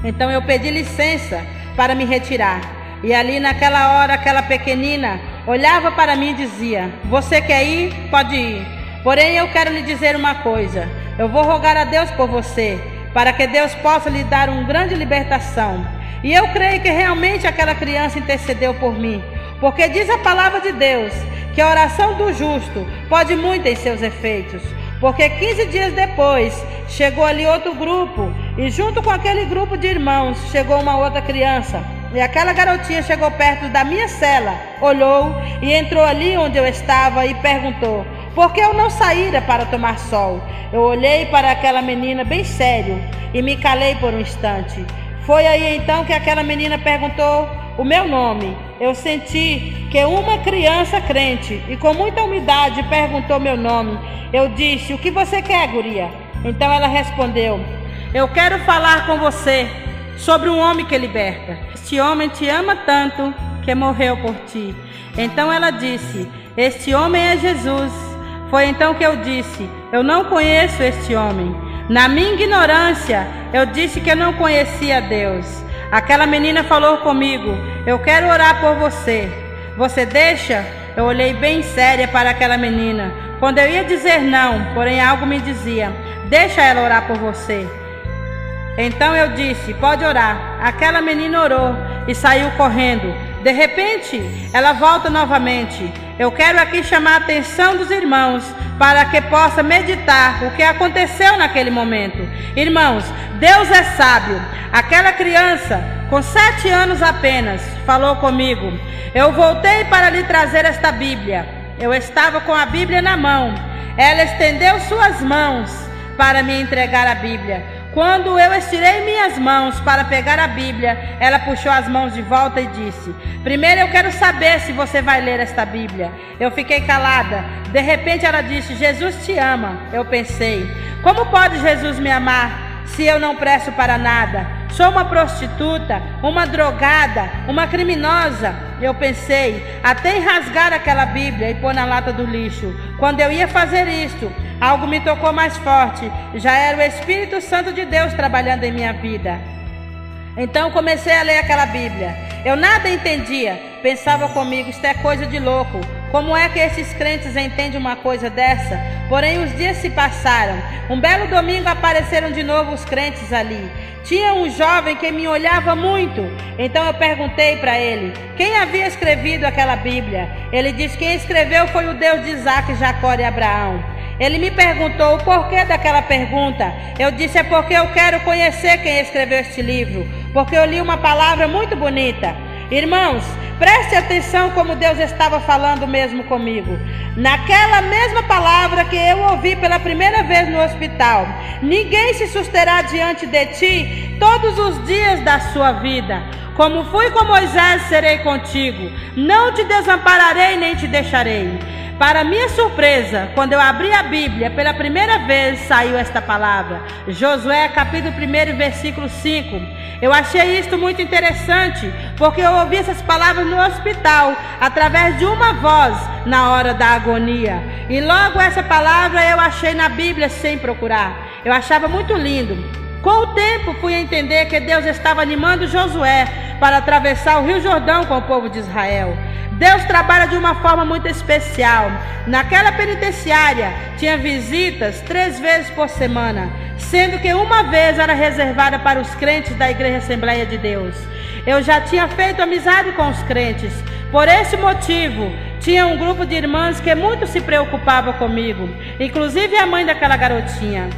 Então eu pedi licença para me retirar, e ali naquela hora aquela pequenina olhava para mim e dizia: você quer ir? Pode ir, porém eu quero lhe dizer uma coisa, eu vou rogar a Deus por você, para que Deus possa lhe dar uma grande libertação. E eu creio que realmente aquela criança intercedeu por mim, porque diz a palavra de Deus que a oração do justo pode muito em seus efeitos. Porque 15 dias depois chegou ali outro grupo, e junto com aquele grupo de irmãos chegou uma outra criança, e aquela garotinha chegou perto da minha cela, olhou e entrou ali onde eu estava e perguntou: por que eu não saíra para tomar sol? Eu olhei para aquela menina bem sério e me calei por um instante. Foi aí então que aquela menina perguntou o meu nome. Eu senti que uma criança crente e com muita humildade perguntou meu nome. Eu disse: o que você quer, guria? Então ela respondeu: eu quero falar com você sobre um homem que liberta. Este homem te ama tanto que morreu por ti. Então ela disse: este homem é Jesus. Foi então que eu disse: eu não conheço este homem. Na minha ignorância, eu disse que eu não conhecia Deus. Aquela menina falou comigo: eu quero orar por você. Você deixa? Eu olhei bem séria para aquela menina. Quando eu ia dizer não, porém algo me dizia: deixa ela orar por você. Então eu disse: pode orar. Aquela menina orou e saiu correndo. De repente, ela volta novamente. Eu quero aqui chamar a atenção dos irmãos para que possa meditar o que aconteceu naquele momento. Irmãos, Deus é sábio. Aquela criança, com 7 anos apenas, falou comigo. Eu voltei para lhe trazer esta Bíblia. Eu estava com a Bíblia na mão. Ela estendeu suas mãos para me entregar a Bíblia. Quando eu estirei minhas mãos para pegar a Bíblia, ela puxou as mãos de volta e disse: primeiro eu quero saber se você vai ler esta Bíblia. Eu fiquei calada. De repente ela disse: Jesus te ama. Eu pensei: como pode Jesus me amar se eu não presto para nada? Sou uma prostituta, uma drogada, uma criminosa. Eu pensei até em rasgar aquela Bíblia e pôr na lata do lixo. Quando eu ia fazer isto, algo me tocou mais forte. Já era o Espírito Santo de Deus trabalhando em minha vida. Então comecei a ler aquela Bíblia. Eu nada entendia. Pensava comigo: isto é coisa de louco. Como é que esses crentes entendem uma coisa dessa? Porém os dias se passaram. Um belo domingo apareceram de novo os crentes ali. Tinha um jovem que me olhava muito. Então eu perguntei para ele quem havia escrevido aquela Bíblia. Ele disse que quem escreveu foi o Deus de Isaac, Jacó e Abraão. Ele me perguntou o porquê daquela pergunta. Eu disse: é porque eu quero conhecer quem escreveu este livro, porque eu li uma palavra muito bonita. Irmãos, preste atenção como Deus estava falando mesmo comigo. Naquela mesma palavra que eu ouvi pela primeira vez no hospital: ninguém se susterá diante de ti todos os dias da sua vida. Como fui com Moisés, serei contigo. Não te desampararei nem te deixarei. Para minha surpresa, quando eu abri a Bíblia, pela primeira vez saiu esta palavra. Josué capítulo 1, versículo 5. Eu achei isto muito interessante, porque eu ouvi essas palavras no hospital, através de uma voz, na hora da agonia. E logo essa palavra eu achei na Bíblia sem procurar. Eu achava muito lindo. Com o tempo fui entender que Deus estava animando Josué para atravessar o Rio Jordão com o povo de Israel. Deus trabalha de uma forma muito especial. Naquela penitenciária tinha visitas 3 vezes por semana, sendo que uma vez era reservada para os crentes da Igreja Assembleia de Deus. Eu já tinha feito amizade com os crentes. Por esse motivo, tinha um grupo de irmãs que muito se preocupava comigo, inclusive a mãe daquela garotinha.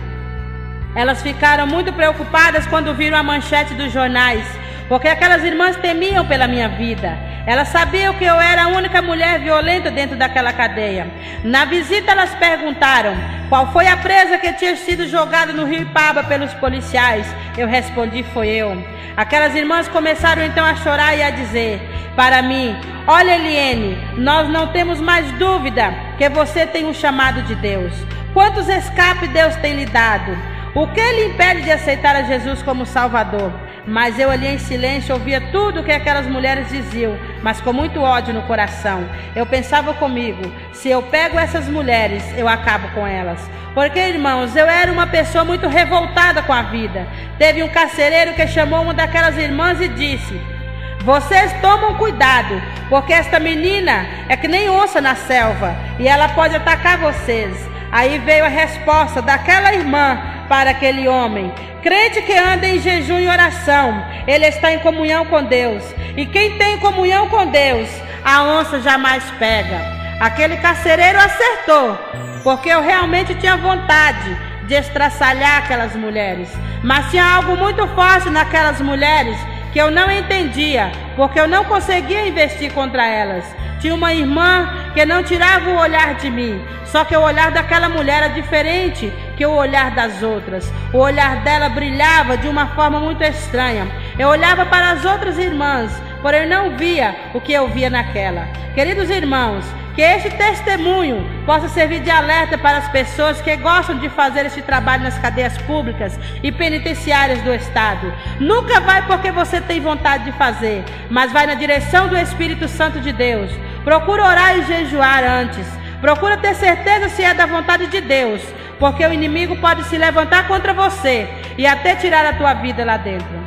Elas ficaram muito preocupadas quando viram a manchete dos jornais, porque aquelas irmãs temiam pela minha vida. Elas sabiam que eu era a única mulher violenta dentro daquela cadeia. Na visita elas perguntaram qual foi a presa que tinha sido jogada no rio Ipaba pelos policiais. Eu respondi: foi eu. Aquelas irmãs começaram então a chorar e a dizer para mim: olha, Eliene, nós não temos mais dúvida que você tem um chamado de Deus. Quantos escapes Deus tem lhe dado? O que lhe impede de aceitar a Jesus como Salvador? Mas eu ali em silêncio ouvia tudo o que aquelas mulheres diziam, mas com muito ódio no coração. Eu pensava comigo: se eu pego essas mulheres, eu acabo com elas. Porque, irmãos, eu era uma pessoa muito revoltada com a vida. Teve um carcereiro que chamou uma daquelas irmãs e disse: vocês tomam cuidado, porque esta menina é que nem onça na selva, e ela pode atacar vocês. Aí veio a resposta daquela irmã para aquele homem: crente que anda em jejum e oração, ele está em comunhão com Deus. E quem tem comunhão com Deus, a onça jamais pega. Aquele carcereiro acertou, porque eu realmente tinha vontade de estraçalhar aquelas mulheres. Mas tinha algo muito forte naquelas mulheres que eu não entendia, porque eu não conseguia investir contra elas. Tinha uma irmã que não tirava o olhar de mim, só que o olhar daquela mulher era diferente que o olhar das outras. O olhar dela brilhava de uma forma muito estranha. Eu olhava para as outras irmãs, porém não via o que eu via naquela. Queridos irmãos, que este testemunho possa servir de alerta para as pessoas que gostam de fazer esse trabalho nas cadeias públicas e penitenciárias do Estado. Nunca vai porque você tem vontade de fazer, mas vai na direção do Espírito Santo de Deus. Procura orar e jejuar antes. Procura ter certeza se é da vontade de Deus, porque o inimigo pode se levantar contra você e até tirar a tua vida lá dentro.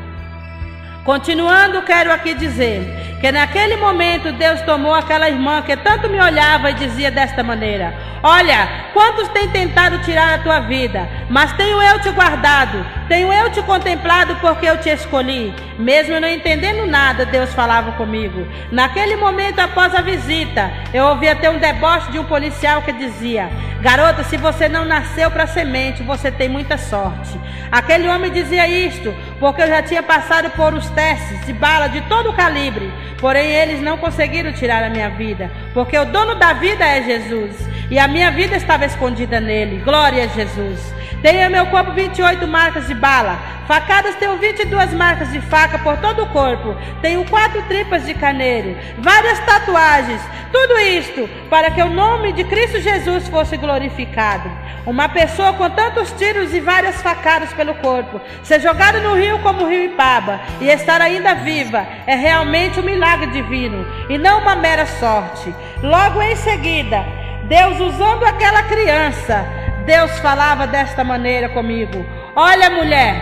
Continuando, quero aqui dizer que naquele momento Deus tomou aquela irmã que tanto me olhava e dizia desta maneira: Olha, quantos têm tentado tirar a tua vida, mas tenho eu te guardado, tenho eu te contemplado porque eu te escolhi. Mesmo não entendendo nada, Deus falava comigo. Naquele momento, após a visita, eu ouvi até um deboche de um policial que dizia: garota, se você não nasceu para semente, você tem muita sorte. Aquele homem dizia isto porque eu já tinha passado por os testes de bala de todo o calibre, porém eles não conseguiram tirar a minha vida, porque o dono da vida é Jesus, e a minha vida estava escondida nele. Glória a Jesus. Tenho em meu corpo 28 marcas de bala, facadas tenho 22 marcas de faca por todo o corpo, tenho 4 tripas de carneiro, várias tatuagens, tudo isto para que o nome de Cristo Jesus fosse glorificado. Uma pessoa com tantos tiros e várias facadas pelo corpo ser jogada no rio como o rio Ipaba e estar ainda viva é realmente um milagre divino e não uma mera sorte. Logo em seguida, Deus, usando aquela criança, Deus falava desta maneira comigo: olha, mulher,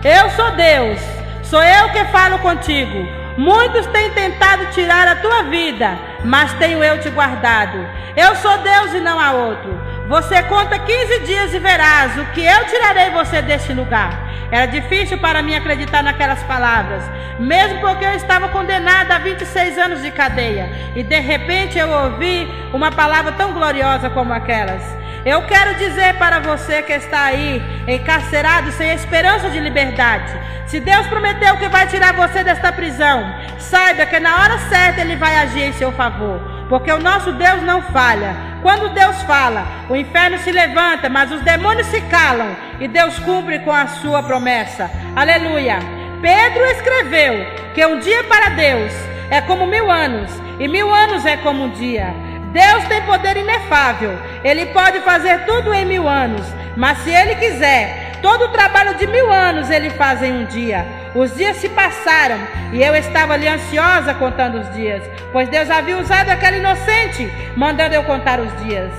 eu sou Deus, sou eu que falo contigo. Muitos têm tentado tirar a tua vida, mas tenho eu te guardado. Eu sou Deus e não há outro. Você conta 15 dias e verás o que eu tirarei você deste lugar. Era difícil para mim acreditar naquelas palavras, mesmo porque eu estava condenada a 26 anos de cadeia. E de repente eu ouvi uma palavra tão gloriosa como aquelas. Eu quero dizer para você que está aí, encarcerado, sem esperança de liberdade: se Deus prometeu que vai tirar você desta prisão, saiba que na hora certa Ele vai agir em seu favor, porque o nosso Deus não falha. Quando Deus fala, o inferno se levanta, mas os demônios se calam, e Deus cumpre com a sua promessa. Aleluia! Pedro escreveu que um dia para Deus é como 1000 anos, e 1000 anos é como um dia. Deus tem poder inefável, Ele pode fazer tudo em 1000 anos, mas se Ele quiser, todo o trabalho de 1000 anos Ele faz em um dia. Os dias se passaram e eu estava ali ansiosa contando os dias, pois Deus havia usado aquela inocente, mandando eu contar os dias.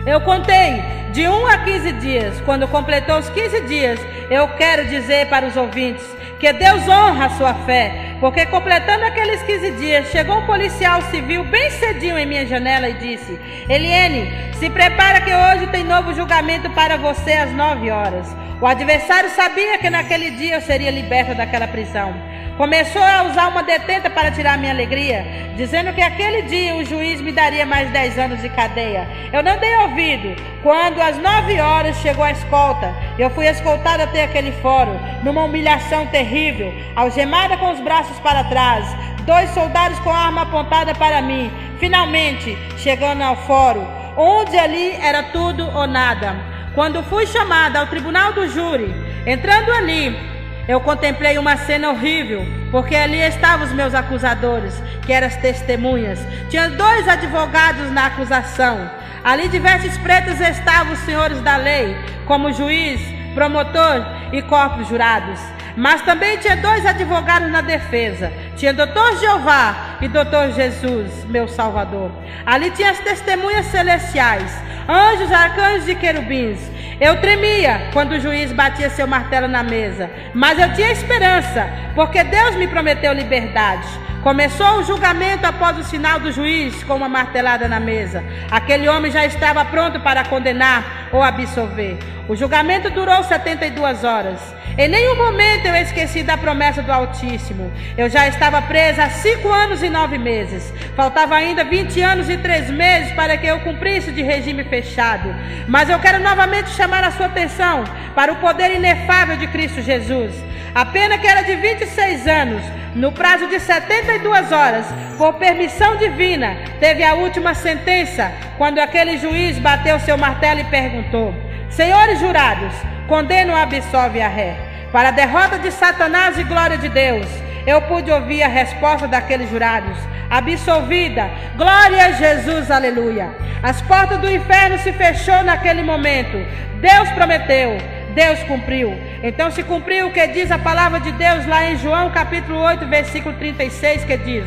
Eu contei de 1 a 15 dias. Quando completou os 15 dias, eu quero dizer para os ouvintes que Deus honra a sua fé, porque completando aqueles 15 dias, chegou um policial civil bem cedinho em minha janela e disse: Eliene, se prepara que hoje tem novo julgamento para você às 9 horas. O adversário sabia que naquele dia eu seria liberta daquela prisão. Começou a usar uma detenta para tirar minha alegria, dizendo que aquele dia o juiz me daria mais 10 anos de cadeia. Eu não dei ouvido. Quando às 9 horas chegou a escolta, eu fui escoltada até aquele fórum, numa humilhação terrível, algemada com os braços para trás, 2 soldados com a arma apontada para mim. Finalmente, chegando ao fórum, onde ali era tudo ou nada. Quando fui chamada ao tribunal do júri, entrando ali, eu contemplei uma cena horrível, porque ali estavam os meus acusadores, que eram as testemunhas. Tinha 2 advogados na acusação. Ali de vestes pretas estavam os senhores da lei, como juiz, promotor e corpos jurados. Mas também tinha 2 advogados na defesa. Tinha Dr. Jeová e Dr. Jesus, meu Salvador. Ali tinha as testemunhas celestiais, anjos, arcanjos e querubins. Eu tremia quando o juiz batia seu martelo na mesa, mas eu tinha esperança, porque Deus me prometeu liberdade. Começou o julgamento após o sinal do juiz com uma martelada na mesa. Aquele homem já estava pronto para condenar ou absolver. O julgamento durou 72 horas. Em nenhum momento eu esqueci da promessa do Altíssimo. Eu já estava presa há 5 anos e 9 meses. Faltava ainda 20 anos e 3 meses para que eu cumprisse de regime fechado. Mas eu quero novamente chamar a sua atenção para o poder inefável de Cristo Jesus. A pena que era de 26 anos, no prazo de 72 horas, por permissão divina, teve a última sentença, quando aquele juiz bateu seu martelo e perguntou: Senhores jurados, condeno ou absolve a ré? Para a derrota de Satanás e glória de Deus, eu pude ouvir a resposta daqueles jurados: absolvida, glória a Jesus, aleluia. As portas do inferno se fechou naquele momento. Deus prometeu, Deus cumpriu. Então se cumpriu o que diz a palavra de Deus lá em João capítulo 8, versículo 36, que diz: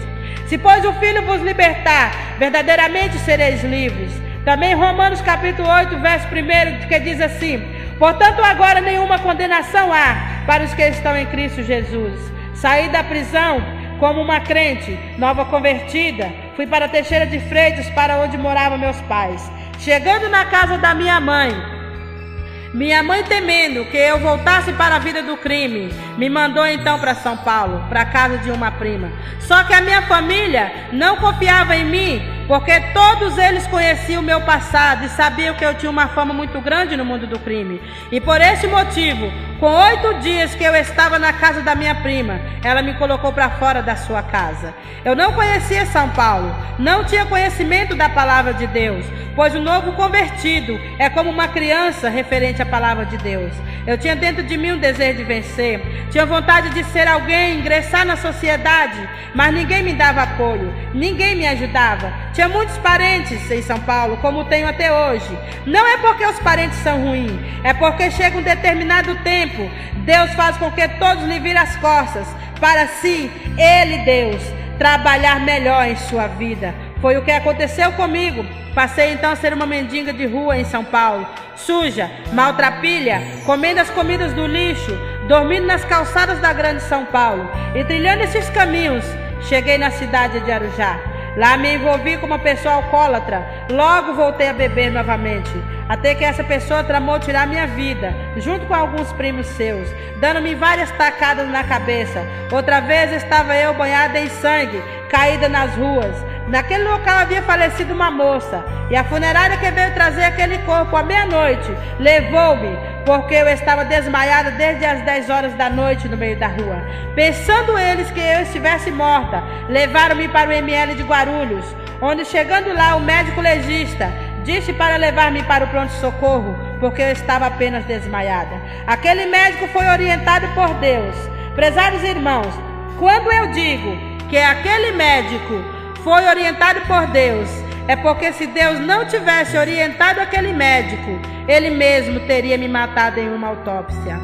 Se pois o Filho vos libertar, verdadeiramente sereis livres. Também Romanos capítulo 8, verso 1, que diz assim: Portanto agora nenhuma condenação há para os que estão em Cristo Jesus. Saí da prisão como uma crente, nova convertida. Fui para Teixeira de Freitas, para onde moravam meus pais. Chegando na casa da minha mãe, temendo que eu voltasse para a vida do crime, me mandou então para São Paulo, para a casa de uma prima. Só que a minha família não confiava em mim, porque todos eles conheciam o meu passado e sabiam que eu tinha uma fama muito grande no mundo do crime. E por esse motivo, com 8 dias que eu estava na casa da minha prima, ela me colocou para fora da sua casa. Eu não conhecia São Paulo, não tinha conhecimento da palavra de Deus, pois o novo convertido é como uma criança referente à palavra de Deus. Eu tinha dentro de mim um desejo de vencer, tinha vontade de ser alguém, ingressar na sociedade, mas ninguém me dava apoio, ninguém me ajudava. Tinha muitos parentes em São Paulo, como tenho até hoje. Não é porque os parentes são ruins, é porque chega um determinado tempo, Deus faz com que todos lhe virem as costas, para si, Ele, Deus, trabalhar melhor em sua vida. Foi o que aconteceu comigo. Passei então a ser uma mendiga de rua em São Paulo, suja, maltrapilha, comendo as comidas do lixo, dormindo nas calçadas da grande São Paulo. E trilhando esses caminhos, cheguei na cidade de Arujá. Lá me envolvi com uma pessoa alcoólatra. Logo voltei a beber novamente, até que essa pessoa tramou tirar minha vida, junto com alguns primos seus, dando-me várias tacadas na cabeça. Outra vez estava eu banhada em sangue, caída nas ruas. Naquele local havia falecido uma moça, e a funerária que veio trazer aquele corpo à meia-noite levou-me, porque eu estava desmaiada desde as 10 horas da noite no meio da rua. Pensando eles que eu estivesse morta, levaram-me para o ML de Guarulhos, onde, chegando lá, o médico legista disse para levar-me para o pronto-socorro, porque eu estava apenas desmaiada. Aquele médico foi orientado por Deus. Prezados irmãos, quando eu digo que aquele médico foi orientado por Deus, é porque se Deus não tivesse orientado aquele médico, ele mesmo teria me matado em uma autópsia.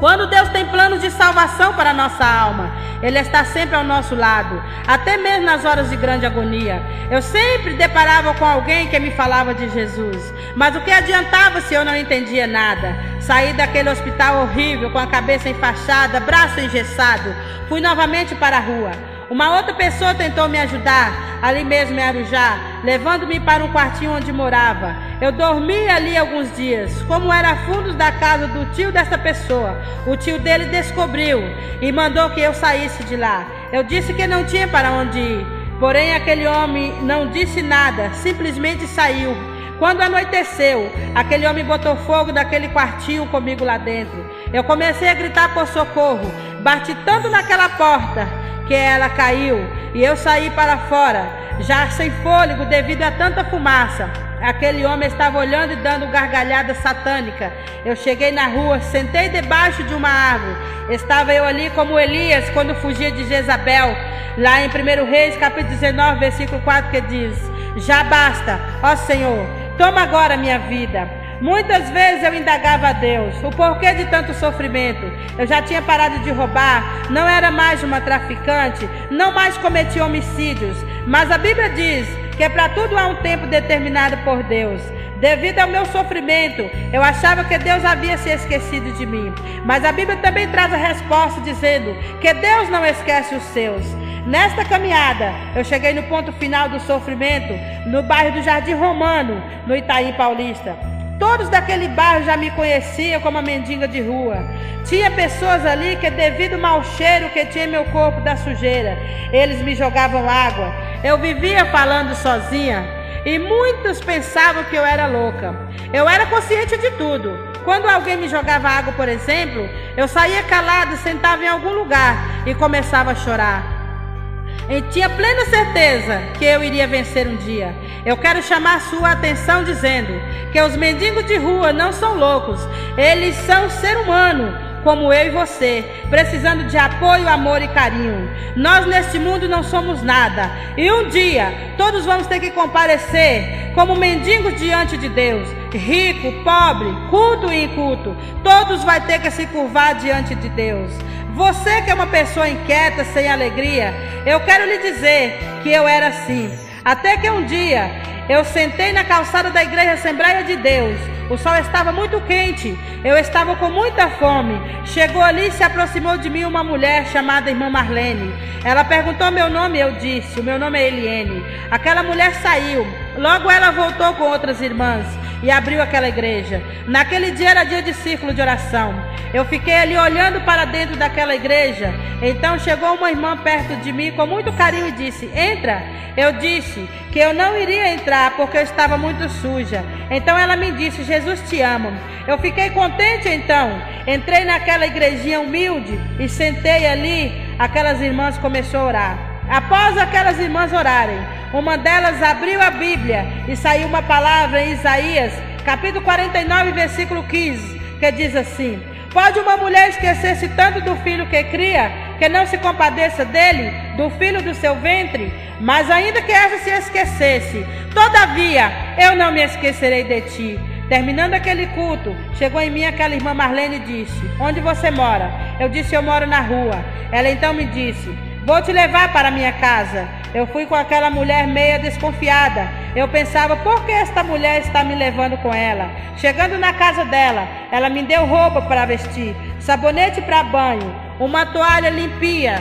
Quando Deus tem planos de salvação para a nossa alma, Ele está sempre ao nosso lado, até mesmo nas horas de grande agonia. Eu sempre deparava com alguém que me falava de Jesus, mas o que adiantava se eu não entendia nada? Saí daquele hospital horrível, com a cabeça enfaixada, braço engessado. Fui novamente para a rua. Uma outra pessoa tentou me ajudar, ali mesmo em Arujá, levando-me para um quartinho onde morava. Eu dormi ali alguns dias, como era fundos da casa do tio dessa pessoa. O tio dele descobriu e mandou que eu saísse de lá. Eu disse que não tinha para onde ir, porém aquele homem não disse nada, simplesmente saiu. Quando anoiteceu, aquele homem botou fogo naquele quartinho comigo lá dentro. Eu comecei a gritar por socorro, bati tanto naquela porta que ela caiu, e eu saí para fora, já sem fôlego devido a tanta fumaça. Aquele homem estava olhando e dando gargalhada satânica. Eu cheguei na rua, sentei debaixo de uma árvore. Estava eu ali como Elias quando fugia de Jezabel, lá em 1 Reis, capítulo 19, versículo 4, que diz: já basta, ó Senhor, toma agora a minha vida. Muitas vezes eu indagava a Deus o porquê de tanto sofrimento. Eu já tinha parado de roubar, não era mais uma traficante, não mais cometia homicídios. Mas a Bíblia diz que para tudo há um tempo determinado por Deus. Devido ao meu sofrimento, eu achava que Deus havia se esquecido de mim. Mas a Bíblia também traz a resposta dizendo que Deus não esquece os seus. Nesta caminhada, eu cheguei no ponto final do sofrimento, no bairro do Jardim Romano, no Itaim Paulista. Todos daquele bairro já me conheciam como a mendiga de rua. Tinha pessoas ali que, devido ao mau cheiro que tinha em meu corpo da sujeira, eles me jogavam água. Eu vivia falando sozinha e muitos pensavam que eu era louca. Eu era consciente de tudo. Quando alguém me jogava água, por exemplo, eu saía calada, sentava em algum lugar e começava a chorar. E tinha plena certeza que eu iria vencer um dia. Eu quero chamar sua atenção dizendo que os mendigos de rua não são loucos. Eles são ser humano, como eu e você, precisando de apoio, amor e carinho. Nós neste mundo não somos nada, e um dia todos vamos ter que comparecer como mendigos diante de Deus. Rico, pobre, culto e inculto, todos vai ter que se curvar diante de Deus. Você que é uma pessoa inquieta, sem alegria, eu quero lhe dizer que eu era assim. Até que um dia eu sentei na calçada da igreja Assembleia de Deus. O sol estava muito quente, eu estava com muita fome. Chegou ali e se aproximou de mim uma mulher chamada irmã Marlene. Ela perguntou meu nome e eu disse: o meu nome é Eliene. Aquela mulher saiu. Logo ela voltou com outras irmãs e abriu aquela igreja. Naquele dia era dia de círculo de oração. Eu fiquei ali olhando para dentro daquela igreja. Então chegou uma irmã perto de mim com muito carinho e disse: entra. Eu disse que eu não iria entrar porque eu estava muito suja. Então ela me disse: Jesus te ama. Eu fiquei contente então. Entrei naquela igrejinha humilde e sentei ali. Aquelas irmãs começaram a orar. Após aquelas irmãs orarem, uma delas abriu a Bíblia e saiu uma palavra em Isaías, capítulo 49, versículo 15, que diz assim: pode uma mulher esquecer-se tanto do filho que cria, que não se compadeça dele, do filho do seu ventre? Mas ainda que essa se esquecesse, todavia eu não me esquecerei de ti. Terminando aquele culto, chegou em mim aquela irmã Marlene e disse: onde você mora? Eu disse: eu moro na rua. Ela então me disse: vou te levar para minha casa. Eu fui com aquela mulher meia desconfiada. Eu pensava: por que esta mulher está me levando com ela? Chegando na casa dela, ela me deu roupa para vestir, sabonete para banho, uma toalha limpia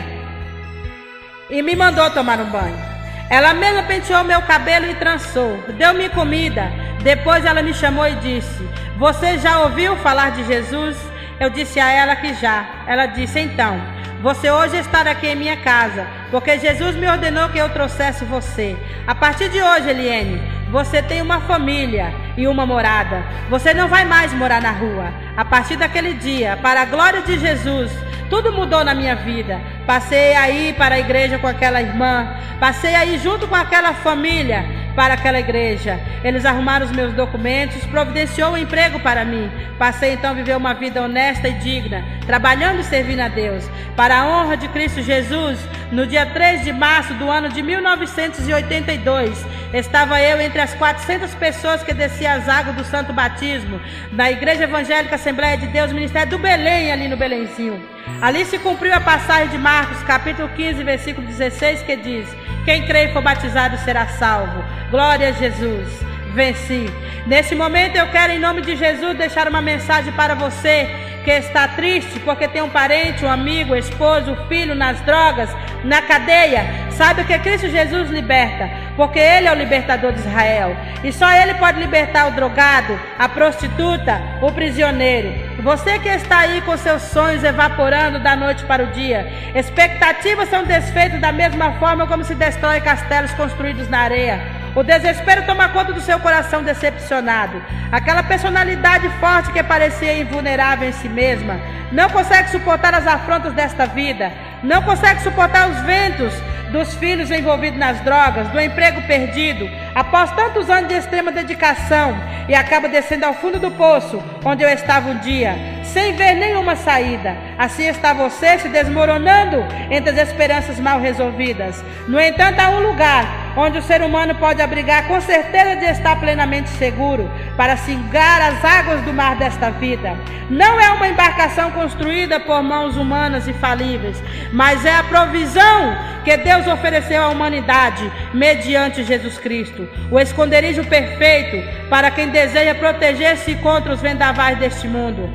e me mandou tomar um banho. Ela mesma penteou meu cabelo e trançou, deu-me comida. Depois ela me chamou e disse: você já ouviu falar de Jesus? Eu disse a ela que já. Ela disse: então, você hoje está aqui em minha casa, porque Jesus me ordenou que eu trouxesse você. A partir de hoje, Eliene, você tem uma família e uma morada. Você não vai mais morar na rua. A partir daquele dia, para a glória de Jesus, tudo mudou na minha vida. Passei aí para a igreja com aquela irmã. Passei aí junto com aquela família para aquela igreja. Eles arrumaram os meus documentos, providenciou um emprego para mim. Passei então a viver uma vida honesta e digna, trabalhando e servindo a Deus. Para a honra de Cristo Jesus, no dia 3 de março do ano de 1982, estava eu entre as 400 pessoas que desciam as águas do Santo Batismo, na Igreja Evangélica Assembleia de Deus, Ministério do Belém, ali no Belenzinho. Ali se cumpriu a passagem de Marcos, capítulo 15, versículo 16, que diz: quem crê e for batizado será salvo. Glória a Jesus. Venci. Nesse momento eu quero, em nome de Jesus, deixar uma mensagem para você que está triste porque tem um parente, um amigo, esposo, filho nas drogas, na cadeia. Sabe que Cristo Jesus liberta, porque Ele é o libertador de Israel. E só Ele pode libertar o drogado, a prostituta, o prisioneiro. Você que está aí com seus sonhos evaporando da noite para o dia, expectativas são desfeitas da mesma forma como se destrói castelos construídos na areia. O desespero toma conta do seu coração decepcionado. Aquela personalidade forte que parecia invulnerável em si mesma não consegue suportar as afrontas desta vida, não consegue suportar os ventos dos filhos envolvidos nas drogas, do emprego perdido, após tantos anos de extrema dedicação, e acaba descendo ao fundo do poço, onde eu estava um dia, sem ver nenhuma saída. Assim está você se desmoronando entre as esperanças mal resolvidas. No entanto, há um lugar onde o ser humano pode abrigar com certeza de estar plenamente seguro para singar as águas do mar desta vida. Não é uma embarcação construída por mãos humanas e falíveis, mas é a provisão que Deus ofereceu à humanidade mediante Jesus Cristo, o esconderijo perfeito para quem deseja proteger-se contra os vendavais deste mundo.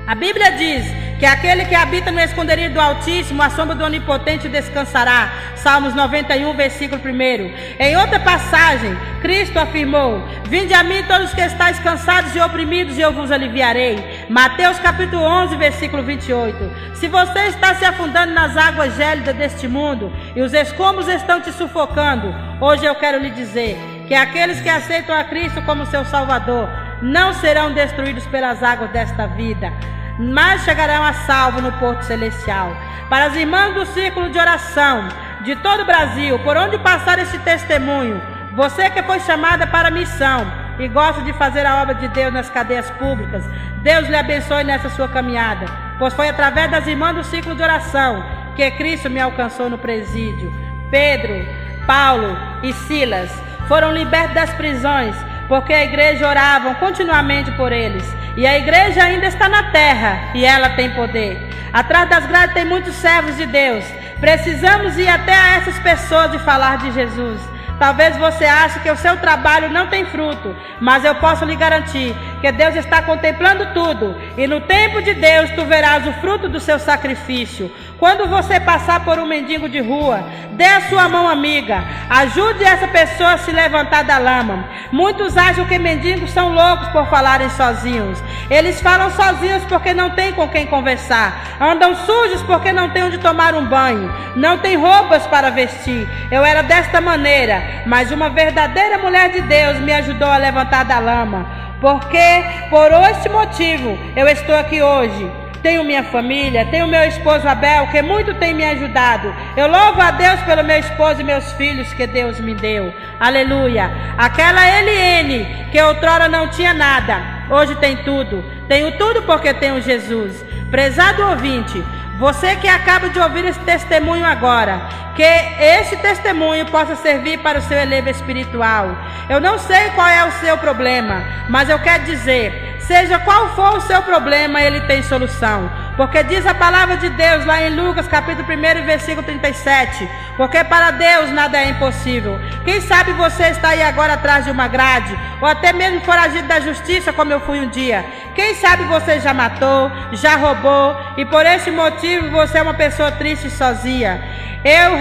A Bíblia diz que aquele que habita no esconderijo do Altíssimo, a sombra do Onipotente descansará. Salmos 91, versículo 1. Em outra passagem, Cristo afirmou: vinde a mim todos que estáis cansados e oprimidos, e eu vos aliviarei. Mateus capítulo 11, versículo 28. Se você está se afundando nas águas gélidas deste mundo e os escombros estão te sufocando, hoje eu quero lhe dizer que aqueles que aceitam a Cristo como seu Salvador não serão destruídos pelas águas desta vida, mas chegarão a salvo no porto celestial. Para as irmãs do círculo de oração de todo o Brasil, por onde passar este testemunho, você que foi chamada para a missão e gosta de fazer a obra de Deus nas cadeias públicas, Deus lhe abençoe nessa sua caminhada, pois foi através das irmãs do círculo de oração que Cristo me alcançou no presídio. Pedro, Paulo e Silas foram libertos das prisões, porque a igreja orava continuamente por eles. E a igreja ainda está na terra, e ela tem poder. Atrás das grades tem muitos servos de Deus. Precisamos ir até a essas pessoas e falar de Jesus. Talvez você ache que o seu trabalho não tem fruto, mas eu posso lhe garantir que Deus está contemplando tudo, e no tempo de Deus tu verás o fruto do seu sacrifício. Quando você passar por um mendigo de rua, dê a sua mão amiga, ajude essa pessoa a se levantar da lama. Muitos acham que mendigos são loucos por falarem sozinhos. Eles falam sozinhos porque não têm com quem conversar, andam sujos porque não têm onde tomar um banho, não têm roupas para vestir. Eu era desta maneira, mas uma verdadeira mulher de Deus me ajudou a levantar da lama, porque por este motivo eu estou aqui hoje. Tenho minha família, tenho meu esposo Abel, que muito tem me ajudado. Eu louvo a Deus pelo meu esposo e meus filhos que Deus me deu. Aleluia. Aquela Eliene, que outrora não tinha nada, hoje tem tudo. Tenho tudo porque tenho Jesus. Prezado ouvinte, você que acaba de ouvir esse testemunho agora, que esse testemunho possa servir para o seu elevo espiritual. Eu não sei qual é o seu problema, mas eu quero dizer, seja qual for o seu problema, ele tem solução. Porque diz a palavra de Deus lá em Lucas capítulo 1, versículo 37, porque para Deus nada é impossível. Quem sabe você está aí agora atrás de uma grade, ou até mesmo foragido da justiça, como eu fui um dia. Quem sabe você já matou, já roubou, e por esse motivo você é uma pessoa triste e sozinha,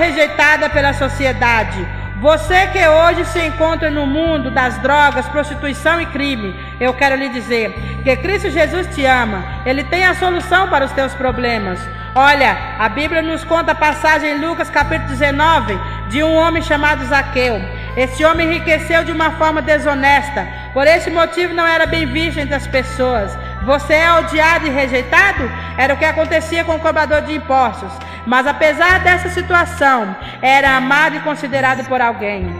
rejeitada pela sociedade. Você que hoje se encontra no mundo das drogas, prostituição e crime, eu quero lhe dizer que Cristo Jesus te ama. Ele tem a solução para os teus problemas. Olha, a Bíblia nos conta a passagem em Lucas capítulo 19 de um homem chamado Zaqueu. Esse homem enriqueceu de uma forma desonesta, por esse motivo não era bem visto entre as pessoas. Você é odiado e rejeitado? Era o que acontecia com o cobrador de impostos. Mas apesar dessa situação, era amado e considerado por alguém.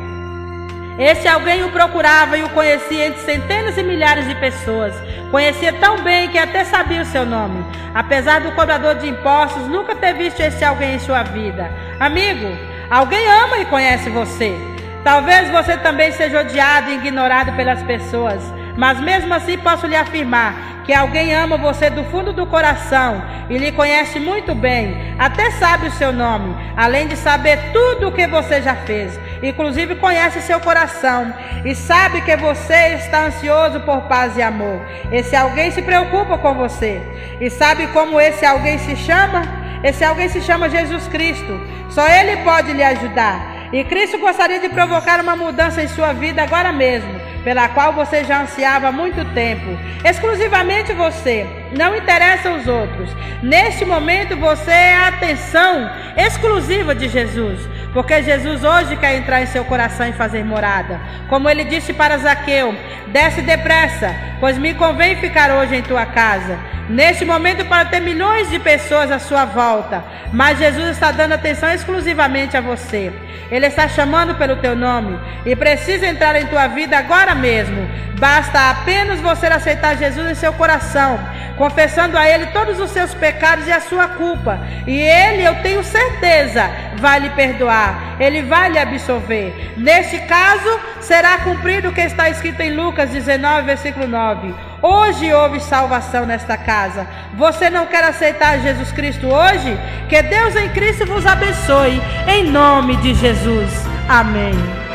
Esse alguém o procurava e o conhecia entre centenas e milhares de pessoas. Conhecia tão bem que até sabia o seu nome. Apesar do cobrador de impostos nunca ter visto esse alguém em sua vida. Amigo, alguém ama e conhece você. Talvez você também seja odiado e ignorado pelas pessoas, mas mesmo assim posso lhe afirmar que alguém ama você do fundo do coração e lhe conhece muito bem, até sabe o seu nome, além de saber tudo o que você já fez, inclusive conhece seu coração e sabe que você está ansioso por paz e amor. Esse alguém se preocupa com você. E sabe como esse alguém se chama? Esse alguém se chama Jesus Cristo. Só Ele pode lhe ajudar. E Cristo gostaria de provocar uma mudança em sua vida agora mesmo, pela qual você já ansiava há muito tempo. Exclusivamente você, não interessa os outros. Neste momento você é a atenção exclusiva de Jesus, porque Jesus hoje quer entrar em seu coração e fazer morada. Como ele disse para Zaqueu: desce depressa, pois me convém ficar hoje em tua casa. Neste momento para ter milhões de pessoas à sua volta, mas Jesus está dando atenção exclusivamente a você. Ele está chamando pelo teu nome e precisa entrar em tua vida agora mesmo. Basta apenas você aceitar Jesus em seu coração, confessando a Ele todos os seus pecados e a sua culpa. E Ele, eu tenho certeza, vai lhe perdoar. Ele vai lhe absolver. Neste caso, será cumprido o que está escrito em Lucas 19, versículo 9. Hoje houve salvação nesta casa. Você não quer aceitar Jesus Cristo hoje? Que Deus em Cristo vos abençoe. Em nome de Jesus. Amém.